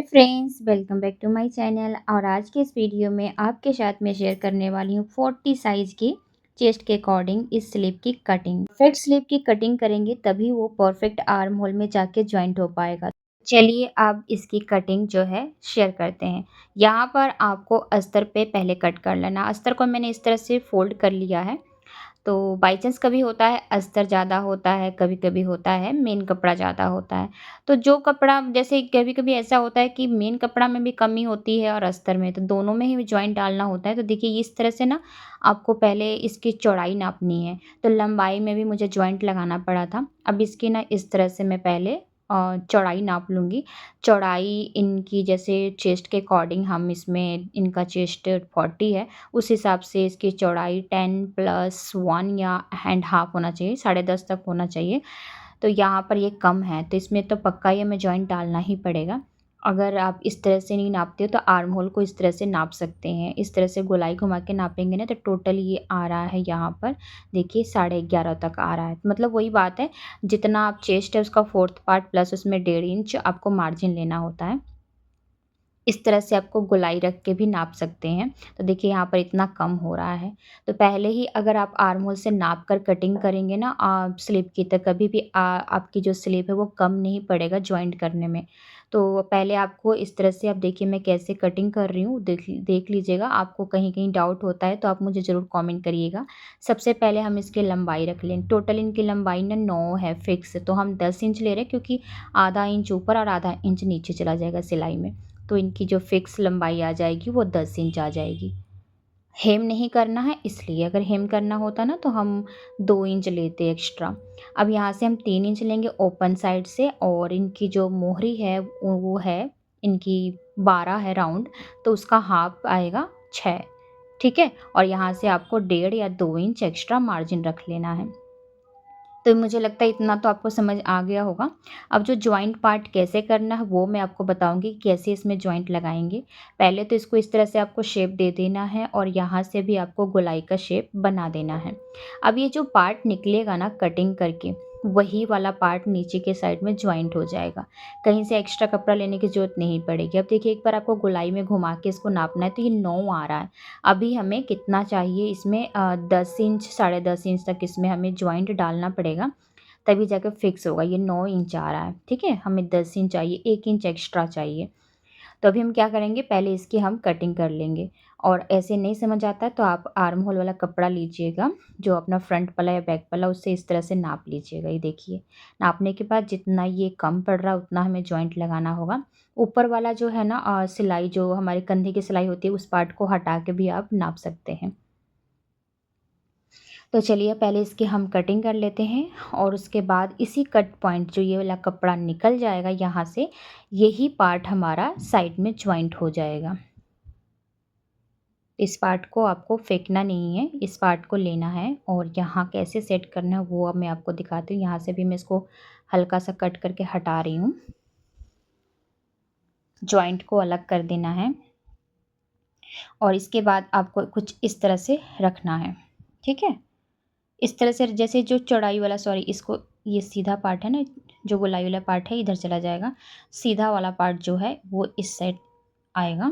Friends, welcome back to my channel. और आज के इस वीडियो में आपके साथ मैं शेयर करने वाली हूँ 40 साइज़ की चेस्ट के अकॉर्डिंग इस स्लीव की कटिंग। परफेक्ट स्लीव की कटिंग करेंगे तभी वो परफेक्ट आर्म होल में जाके जॉइंट हो पाएगा। चलिए अब इसकी कटिंग जो है शेयर करते हैं। यहाँ पर आपको अस्तर पे पहले कट कर लेना। अस्तर को मैंने इस तरह से फोल्ड कर लिया है। तो बाई चांस कभी होता है अस्तर ज़्यादा होता है, कभी-कभी होता है मेन कपड़ा ज़्यादा होता है। तो जो कपड़ा जैसे कभी-कभी ऐसा होता है कि मेन कपड़ा में भी कमी होती है और अस्तर में, तो दोनों में ही जॉइंट डालना होता है। तो देखिए इस तरह से ना आपको पहले इसकी चौड़ाई नापनी है, तो लंबाई में भी मुझे जॉइंट लगाना पड़ा था। अब इसकी ना इस तरह से मैं पहले चौड़ाई नाप लूँगी। चौड़ाई इनकी जैसे चेस्ट के अकॉर्डिंग हम इसमें इनका चेस्ट 40 है, उस हिसाब से इसकी चौड़ाई 10 प्लस 1 या एंड हाफ होना चाहिए, 10.5 तक होना चाहिए। तो यहाँ पर ये कम है, तो इसमें तो पक्का ही हमें जॉइंट डालना ही पड़ेगा। अगर आप इस तरह से नहीं नापते हो तो आर्म होल को इस तरह से नाप सकते हैं। इस तरह से गोलाई घुमा के नापेंगे ना तो टोटल ये आ रहा है यहाँ पर देखिए 11.5 तक आ रहा है। मतलब वही बात है, जितना आप चेस्ट है उसका 4th पार्ट प्लस उसमें 1.5 इंच आपको मार्जिन लेना होता है। इस तरह से आपको गोलाई रख के भी नाप सकते हैं। तो देखिए यहाँ पर इतना कम हो रहा है। तो पहले ही अगर आप आर्म होल से नाप कर कटिंग करेंगे ना स्लीव की, तो कभी भी आपकी जो स्लीव है वो कम नहीं पड़ेगा जॉइंट करने में। तो पहले आपको इस तरह से आप देखिए मैं कैसे कटिंग कर रही हूँ, देख लीजिएगा। आपको कहीं-कहीं डाउट होता है तो आप मुझे ज़रूर कमेंट करिएगा। सबसे पहले हम इसकी लंबाई रख लें। टोटल इनकी लंबाई ना 9 है फिक्स, तो हम 10 इंच ले रहे हैं क्योंकि आधा इंच ऊपर और आधा इंच नीचे चला जाएगा सिलाई में। तो इनकी जो फिक्स लंबाई आ जाएगी वो 10 इंच आ जाएगी। हेम नहीं करना है इसलिए, अगर हेम करना होता ना तो हम 2 इंच लेते एक्स्ट्रा। अब यहाँ से हम 3 इंच लेंगे ओपन साइड से, और इनकी जो मोहरी है वो है इनकी 12 है राउंड, तो उसका हाफ आएगा 6, ठीक है? और यहाँ से आपको 1.5 या 2 इंच एक्स्ट्रा मार्जिन रख लेना है। तो मुझे लगता है इतना तो आपको समझ आ गया होगा। अब जो जॉइंट पार्ट कैसे करना है वो मैं आपको बताऊँगी, कैसे इसमें जॉइंट लगाएँगे। पहले तो इसको इस तरह से आपको शेप दे देना है और यहाँ से भी आपको गोलाई का शेप बना देना है। अब ये जो पार्ट निकलेगा ना कटिंग करके, वही वाला पार्ट नीचे के साइड में जॉइंट हो जाएगा। कहीं से एक्स्ट्रा कपड़ा लेने की ज़रूरत नहीं पड़ेगी। अब देखिए एक बार आपको गोलाई में घुमा के इसको नापना है, तो ये 9 आ रहा है। अभी हमें कितना चाहिए इसमें 10 इंच, 10.5 इंच तक इसमें हमें जॉइंट डालना पड़ेगा, तभी जाकर फिक्स होगा। ये 9 इंच आ रहा है, ठीक है? हमें 10 इंच चाहिए, 1 इंच एक्स्ट्रा चाहिए। तो अभी हम क्या करेंगे, पहले इसकी हम कटिंग कर लेंगे। और ऐसे नहीं समझ आता है तो आप आर्म होल वाला कपड़ा लीजिएगा, जो अपना फ्रंट पल्ला या बैक पल्ला, उससे इस तरह से नाप लीजिएगा। ये देखिए, नापने के बाद जितना ये कम पड़ रहा है उतना हमें जॉइंट लगाना होगा। ऊपर वाला जो है ना सिलाई, जो हमारे कंधे की सिलाई होती है, उस पार्ट को हटा के भी आप नाप सकते हैं। तो चलिए पहले इसकी हम कटिंग कर लेते हैं, और उसके बाद इसी कट पॉइंट जो ये वाला कपड़ा निकल जाएगा यहाँ से, यही पार्ट हमारा साइड में जॉइंट हो जाएगा। इस पार्ट को आपको फेंकना नहीं है, इस पार्ट को लेना है, और यहाँ कैसे सेट करना है वो अब मैं आपको दिखाती हूँ। यहाँ से भी मैं इसको हल्का सा कट करके हटा रही हूँ। जॉइंट को अलग कर देना है, और इसके बाद आपको कुछ इस तरह से रखना है, ठीक है? इस तरह से जैसे जो चौड़ाई वाला, सॉरी, इसको, ये सीधा पार्ट है ना, जो गोलाई वाला पार्ट है इधर चला जाएगा। सीधा वाला पार्ट जो है वो इस साइड आएगा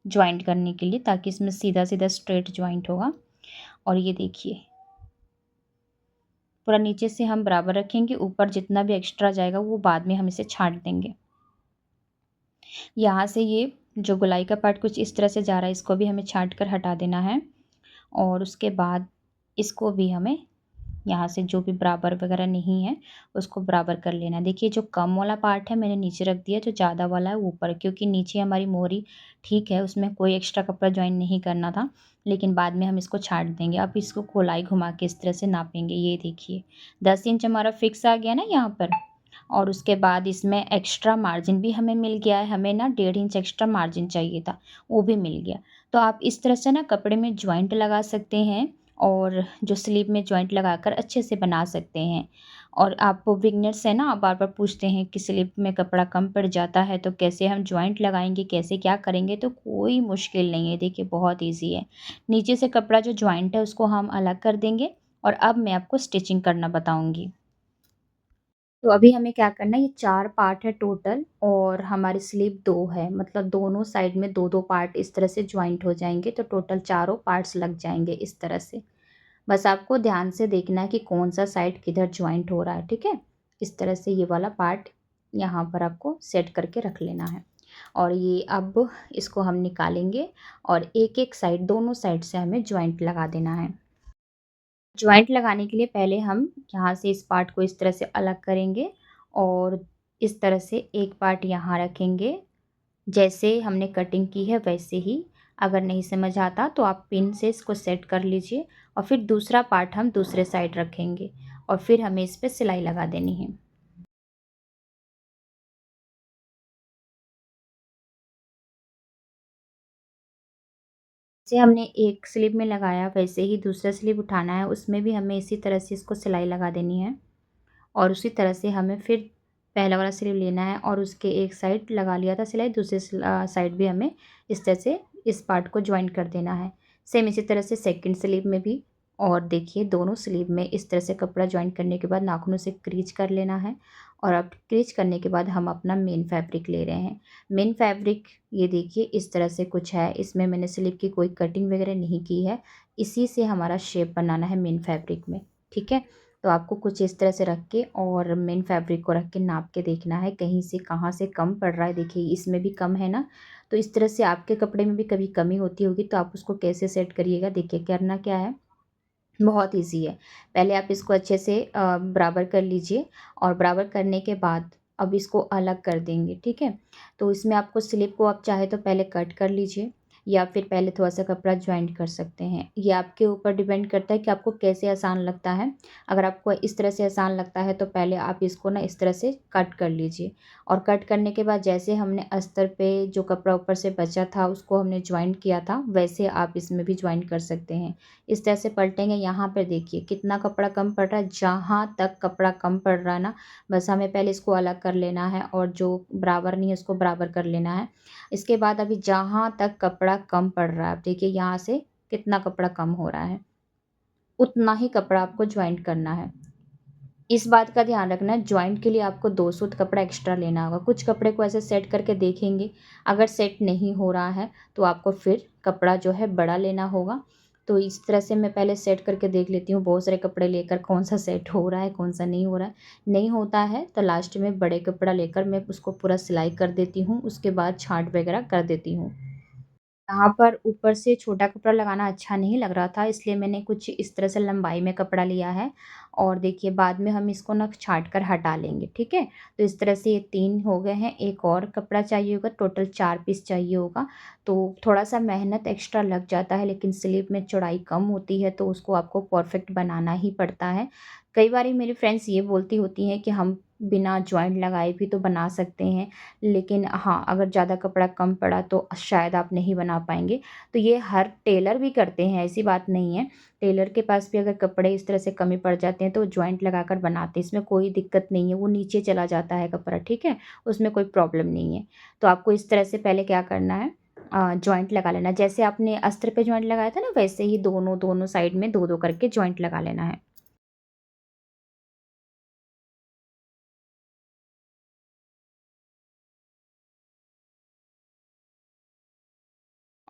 जॉइंट करने के लिए, ताकि इसमें सीधा सीधा स्ट्रेट जॉइंट होगा। और ये देखिए पूरा नीचे से हम बराबर रखेंगे, ऊपर जितना भी एक्स्ट्रा जाएगा वो बाद में हम इसे छांट देंगे। यहाँ से ये जो गोलाई का पार्ट कुछ इस तरह से जा रहा है, इसको भी हमें छांट कर हटा देना है। और उसके बाद इसको भी हमें यहाँ से जो भी बराबर वगैरह नहीं है उसको बराबर कर लेना। देखिए जो कम वाला पार्ट है मैंने नीचे रख दिया, जो ज़्यादा वाला है ऊपर, क्योंकि नीचे हमारी मोहरी ठीक है, उसमें कोई एक्स्ट्रा कपड़ा ज्वाइन नहीं करना था, लेकिन बाद में हम इसको छाट देंगे। अब इसको गोलाई घुमा के इस तरह से नापेंगे। ये देखिए 10 इंच हमारा फिक्स आ गया ना यहाँ पर। और उसके बाद इसमें एक्स्ट्रा मार्जिन भी हमें मिल गया है। हमें ना 1.5 इंच एक्स्ट्रा मार्जिन चाहिए था, वो भी मिल गया। तो आप इस तरह से ना कपड़े में जॉइंट लगा सकते हैं, और जो स्लीव में जॉइंट लगाकर अच्छे से बना सकते हैं। और आप बिगनर्स हैं ना, बार बार पूछते हैं कि स्लीव में कपड़ा कम पड़ जाता है तो कैसे हम जॉइंट लगाएंगे, कैसे क्या करेंगे, तो कोई मुश्किल नहीं है। देखिए बहुत इजी है। नीचे से कपड़ा जो जॉइंट है उसको हम अलग कर देंगे, और अब मैं आपको स्टिचिंग करना बताऊंगी। तो अभी हमें क्या करना है, ये 4 पार्ट है टोटल और हमारी स्लीव 2 है, मतलब दोनों साइड में 2-2 पार्ट इस तरह से जॉइंट हो जाएँगे, तो टोटल चारों पार्ट्स लग जाएँगे इस तरह से। बस आपको ध्यान से देखना है कि कौन-सा साइड किधर जॉइंट हो रहा है, ठीक है? इस तरह से ये वाला पार्ट यहाँ पर आपको सेट करके रख लेना है। और ये अब इसको हम निकालेंगे और एक-एक साइड, दोनों साइड से हमें जॉइंट लगा देना है। जॉइंट लगाने के लिए पहले हम यहाँ से इस पार्ट को इस तरह से अलग करेंगे और इस तरह से एक पार्ट यहाँ रखेंगे। जैसे हमने कटिंग की है वैसे ही। अगर नहीं समझ आता तो आप पिन से इसको सेट कर लीजिए और फिर दूसरा पार्ट हम दूसरे साइड रखेंगे और फिर हमें इस पे सिलाई लगा देनी है। जैसे हमने एक स्लीव में लगाया वैसे ही दूसरा स्लीव उठाना है, उसमें भी हमें इसी तरह से इसको सिलाई लगा देनी है। और उसी तरह से हमें फिर पहला वाला स्लीव लेना है और उसके एक साइड लगा लिया था सिलाई, दूसरे साइड भी हमें इस तरह से इस पार्ट को जॉइन कर देना है। सेम इसी तरह से सेकंड स्लीव में भी। और देखिए दोनों स्लीव में इस तरह से कपड़ा जॉइन करने के बाद नाखूनों से क्रीच कर लेना है। और अब क्रीच करने के बाद हम अपना मेन फैब्रिक ले रहे हैं। मेन फैब्रिक ये देखिए इस तरह से कुछ है, इसमें मैंने स्लीव की कोई कटिंग वगैरह नहीं की है। इसी से हमारा शेप बनाना है मेन फैब्रिक में, ठीक है? तो आपको कुछ इस तरह से रख के और मेन फैब्रिक को रख के नाप के देखना है कहीं से कहाँ से कम पड़ रहा है। देखिए इसमें भी कम है ना, तो इस तरह से आपके कपड़े में भी कभी कमी होती होगी तो आप उसको कैसे सेट करिएगा। देखिए करना क्या है, बहुत ईजी है। पहले आप इसको अच्छे से बराबर कर लीजिए और बराबर करने के बाद अब इसको अलग कर देंगे, ठीक है? तो इसमें आपको स्लिप को आप चाहे तो पहले कट कर लीजिए या फिर पहले थोड़ा-सा कपड़ा जॉइंट कर सकते हैं। ये आपके ऊपर डिपेंड करता है कि आपको कैसे आसान लगता है। अगर आपको इस तरह से आसान लगता है तो पहले आप इसको ना इस तरह से कट कर लीजिए और कट करने के बाद जैसे हमने अस्तर पे जो कपड़ा ऊपर से बचा था उसको हमने जॉइंट किया था, वैसे आप इसमें भी जॉइंट कर सकते हैं। इस तरह से पलटेंगे, यहाँ पर देखिए कितना कपड़ा कम पड़ रहा है। जहाँ तक कपड़ा कम पड़ रहा है ना, बस हमें पहले इसको अलग कर लेना है और जो बराबर नहीं है उसको बराबर कर लेना है। इसके बाद अभी जहाँ तक कपड़ा कम पड़ रहा है, आप देखिए यहाँ से कितना कपड़ा कम हो रहा है, उतना ही कपड़ा आपको जॉइंट करना है। इस बात का ध्यान रखना है, जॉइंट के लिए आपको 2 सूत कपड़ा एक्स्ट्रा लेना होगा। कुछ कपड़े को ऐसे सेट करके देखेंगे, अगर सेट नहीं हो रहा है तो आपको फिर कपड़ा जो है बड़ा लेना होगा। तो इस तरह से मैं पहले सेट करके देख लेती हूँ, बहुत सारे कपड़े लेकर कौन-सा सेट हो रहा है, कौन-सा नहीं हो रहा है। नहीं होता है तो लास्ट में बड़े कपड़ा लेकर मैं उसको पूरा सिलाई कर देती हूँ, उसके बाद छाँट वगैरह कर देती हूँ। यहाँ पर ऊपर से छोटा कपड़ा लगाना अच्छा नहीं लग रहा था, इसलिए मैंने कुछ इस तरह से लंबाई में कपड़ा लिया है। और देखिए बाद में हम इसको ना छाँट कर हटा लेंगे, ठीक है? तो इस तरह से ये 3 हो गए हैं, एक और कपड़ा चाहिए होगा, टोटल 4 पीस चाहिए होगा। तो थोड़ा-सा मेहनत एक्स्ट्रा लग जाता है, लेकिन स्लीव में चौड़ाई कम होती है तो उसको आपको परफेक्ट बनाना ही पड़ता है। कई बारी मेरी फ्रेंड्स ये बोलती होती हैं कि हम बिना जॉइंट लगाए भी तो बना सकते हैं, लेकिन हाँ, अगर ज़्यादा कपड़ा कम पड़ा तो शायद आप नहीं बना पाएँगे। तो ये हर टेलर भी करते हैं, ऐसी बात नहीं है। टेलर के पास भी अगर कपड़े इस तरह से कमी पड़ जाते हैं तो वो जॉइंट लगाकर बनाते हैं, इसमें कोई दिक्कत नहीं है, वो नीचे चला जाता है कपड़ा, ठीक है? उसमें कोई प्रॉब्लम नहीं है। तो आपको इस तरह से पहले क्या करना है, जॉइंट लगा लेना है। जैसे आपने अस्तर पे जॉइंट लगाया था ना, वैसे ही दोनों साइड में 2-2 करके जॉइंट लगा लेना है।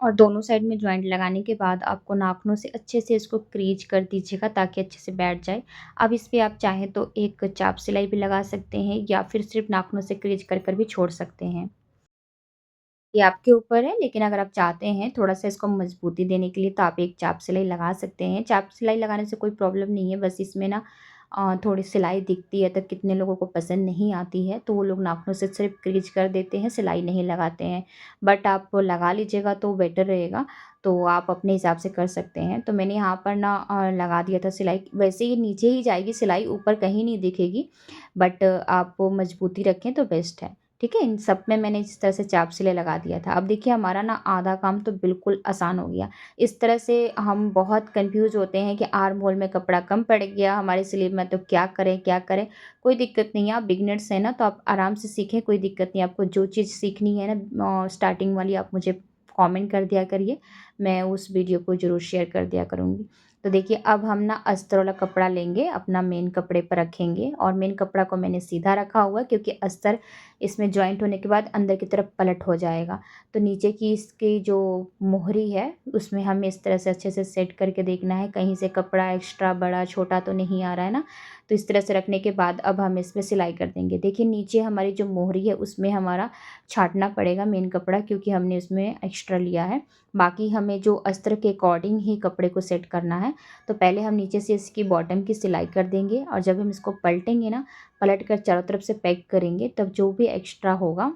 और दोनों साइड में जॉइंट लगाने के बाद आपको नाखूनों से अच्छे से इसको क्रीच कर दीजिएगा ताकि अच्छे से बैठ जाए। अब इस पे आप चाहें तो एक चाप सिलाई भी लगा सकते हैं या फिर सिर्फ़ नाखूनों से क्रीच कर कर भी छोड़ सकते हैं। ये आपके ऊपर है, लेकिन अगर आप चाहते हैं थोड़ा-सा इसको मजबूती देने के लिए तो आप एक चाप सिलाई लगा सकते हैं। चाप सिलाई लगाने से कोई प्रॉब्लम नहीं है, बस इसमें ना थोड़ी सिलाई दिखती है तो कितने लोगों को पसंद नहीं आती है, तो वो लोग नाखूनों से सिर्फ़ क्रीच कर देते हैं, सिलाई नहीं लगाते हैं। बट आप लगा लीजिएगा तो बेटर रहेगा, तो आप अपने हिसाब से कर सकते हैं। तो मैंने यहाँ पर ना लगा दिया था सिलाई, वैसे ये नीचे ही जाएगी सिलाई, ऊपर कहीं नहीं दिखेगी, बट आप मजबूती रखें तो बेस्ट है। ठीक है? इन सब में मैंने इस तरह से चाप सिलाई लगा दिया था। अब देखिए हमारा ना आधा काम तो बिल्कुल आसान हो गया। इस तरह से हम बहुत कन्फ्यूज़ होते हैं कि आर्म होल में कपड़ा कम पड़ गया हमारे स्लीव में, तो क्या करें, क्या करें? कोई दिक्कत नहीं है, आप बिगिनर्स हैं ना तो आप आराम से सीखें, कोई दिक्कत नहीं है। आपको जो चीज़ सीखनी है ना स्टार्टिंग वाली, आप मुझे कमेंट कर दिया करिए, मैं उस वीडियो को ज़रूर शेयर कर दिया करूँगी। तो देखिए अब हम ना अस्तर वाला कपड़ा लेंगे, अपना मेन कपड़े पर रखेंगे और मेन कपड़ा को मैंने सीधा रखा हुआ है क्योंकि अस्तर इसमें जॉइंट होने के बाद अंदर की तरफ पलट हो जाएगा। तो नीचे की इसकी जो मोहरी है उसमें हमें इस तरह से अच्छे से सेट करके देखना है, कहीं से कपड़ा एक्स्ट्रा बड़ा छोटा तो नहीं आ रहा है ना। तो इस तरह से रखने के बाद अब हम इसमें सिलाई कर देंगे। देखिए नीचे हमारी जो मोहरी है उसमें हमारा छाँटना पड़ेगा मेन कपड़ा, क्योंकि हमने उसमें एक्स्ट्रा लिया है। बाकी हमें जो अस्तर के अकॉर्डिंग ही कपड़े को सेट करना है। तो पहले हम नीचे से इसकी बॉटम की सिलाई कर देंगे और जब हम इसको पलटेंगे ना, पलट कर चारों तरफ से पैक करेंगे, तब जो भी एक्स्ट्रा होगा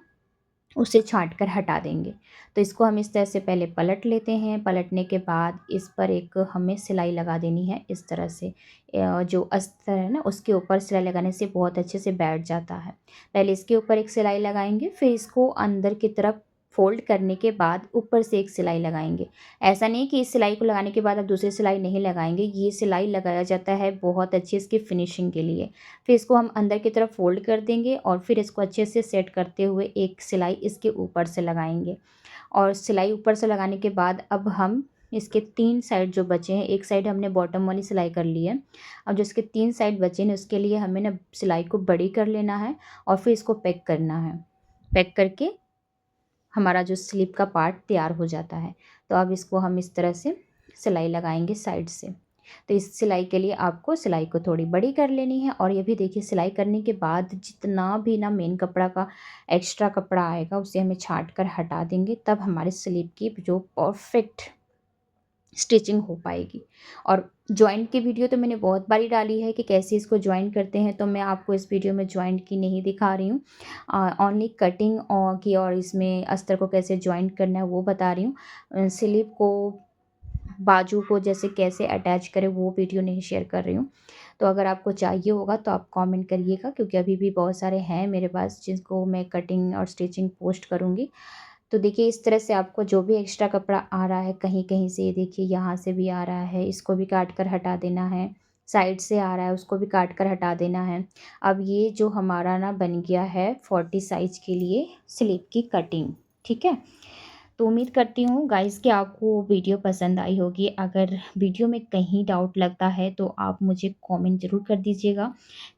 उसे छाँट कर हटा देंगे। तो इसको हम इस तरह से पहले पलट लेते हैं। पलटने के बाद इस पर एक हमें सिलाई लगा देनी है इस तरह से। जो अस्तर है ना उसके ऊपर सिलाई लगाने से बहुत अच्छे से बैठ जाता है। पहले इसके ऊपर एक सिलाई लगाएंगे, फिर इसको अंदर की तरफ फोल्ड करने के बाद ऊपर से एक सिलाई लगाएंगे। ऐसा नहीं कि इस सिलाई को लगाने के बाद आप दूसरी सिलाई नहीं लगाएंगे, ये सिलाई लगाया जाता है बहुत अच्छी इसकी फिनिशिंग के लिए। फिर इसको हम अंदर की तरफ फोल्ड कर देंगे और फिर इसको अच्छे से सेट करते हुए एक सिलाई इसके ऊपर से लगाएंगे। और सिलाई ऊपर से लगाने के बाद अब हम इसके 3 साइड जो बचे हैं, एक साइड हमने बॉटम वाली सिलाई कर ली है। अब जो इसके 3 साइड बचे हैं उसके लिए हमें ना सिलाई को बड़ी कर लेना है और फिर इसको पैक करना है। पैक करके हमारा जो स्लीव का पार्ट तैयार हो जाता है। तो अब इसको हम इस तरह से सिलाई लगाएंगे साइड से। तो इस सिलाई के लिए आपको सिलाई को थोड़ी बड़ी कर लेनी है और ये भी देखिए सिलाई करने के बाद जितना भी ना मेन कपड़ा का एक्स्ट्रा कपड़ा आएगा उसे हमें छाँट कर हटा देंगे, तब हमारे स्लीव की जो परफेक्ट स्टिचिंग हो पाएगी। और जॉइंट की वीडियो तो मैंने बहुत बारी डाली है कि कैसे इसको जॉइंट करते हैं, तो मैं आपको इस वीडियो में जॉइंट की नहीं दिखा रही हूँ। ओनली कटिंग और इसमें अस्तर को कैसे जॉइंट करना है वो बता रही हूँ। स्लीव को बाजू को जैसे कैसे अटैच करें वो वीडियो नहीं शेयर कर रही हूँ। तो अगर आपको चाहिए होगा तो आप कमेंट करिएगा, क्योंकि अभी भी बहुत सारे हैं मेरे पास जिनको मैं कटिंग और स्टिचिंग पोस्ट करूँगी। तो देखिए इस तरह से आपको जो भी एक्स्ट्रा कपड़ा आ रहा है कहीं कहीं से, देखिए यहाँ से भी आ रहा है, इसको भी काट कर हटा देना है। साइड से आ रहा है उसको भी काट कर हटा देना है। अब ये जो हमारा ना बन गया है 40 साइज के लिए स्लीव की कटिंग। ठीक है, तो उम्मीद करती हूँ गाइस कि आपको वीडियो पसंद आई होगी। अगर वीडियो में कहीं डाउट लगता है तो आप मुझे कमेंट ज़रूर कर दीजिएगा।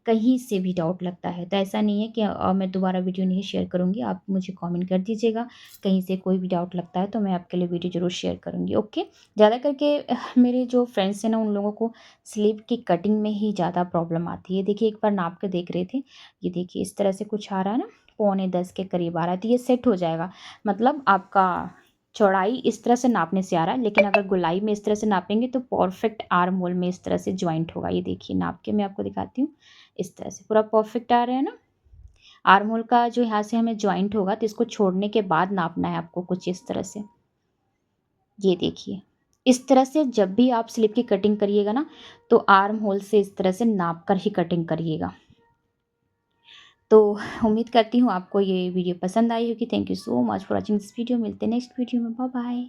कहीं से भी डाउट लगता है तो ऐसा नहीं है कि मैं दोबारा वीडियो नहीं शेयर करूँगी, आप मुझे कमेंट कर दीजिएगा। कहीं से कोई भी डाउट लगता है तो मैं आपके लिए वीडियो ज़रूर शेयर करूँगी। ओके, ज़्यादा करके मेरे जो फ्रेंड्स हैं ना उन लोगों को स्लीव की कटिंग में ही ज़्यादा प्रॉब्लम आती है। देखिए एक बार नाप के देख रहे थे, ये देखिए इस तरह से कुछ आ रहा है ना, 9:45 के करीब आ रहा है, तो ये सेट हो जाएगा। मतलब आपका चौड़ाई इस तरह से नापने से आ रहा है, लेकिन अगर गोलाई में इस तरह से नापेंगे तो परफेक्ट आर्म होल में इस तरह से जॉइंट होगा। ये देखिए नाप के मैं आपको दिखाती हूँ, इस तरह से पूरा परफेक्ट आ रहा है ना। आर्म होल का जो यहाँ से हमें जॉइंट होगा तो इसको छोड़ने के बाद नापना है आपको कुछ इस तरह से। ये देखिए इस तरह से जब भी आप स्लीव की कटिंग करिएगा ना तो आर्म होल से इस तरह से नाप कर ही कटिंग करिएगा। तो उम्मीद करती हूँ आपको ये वीडियो पसंद आई होगी। Thank you so much for watching this video. मिलते हैं नेक्स्ट वीडियो में। Bye bye.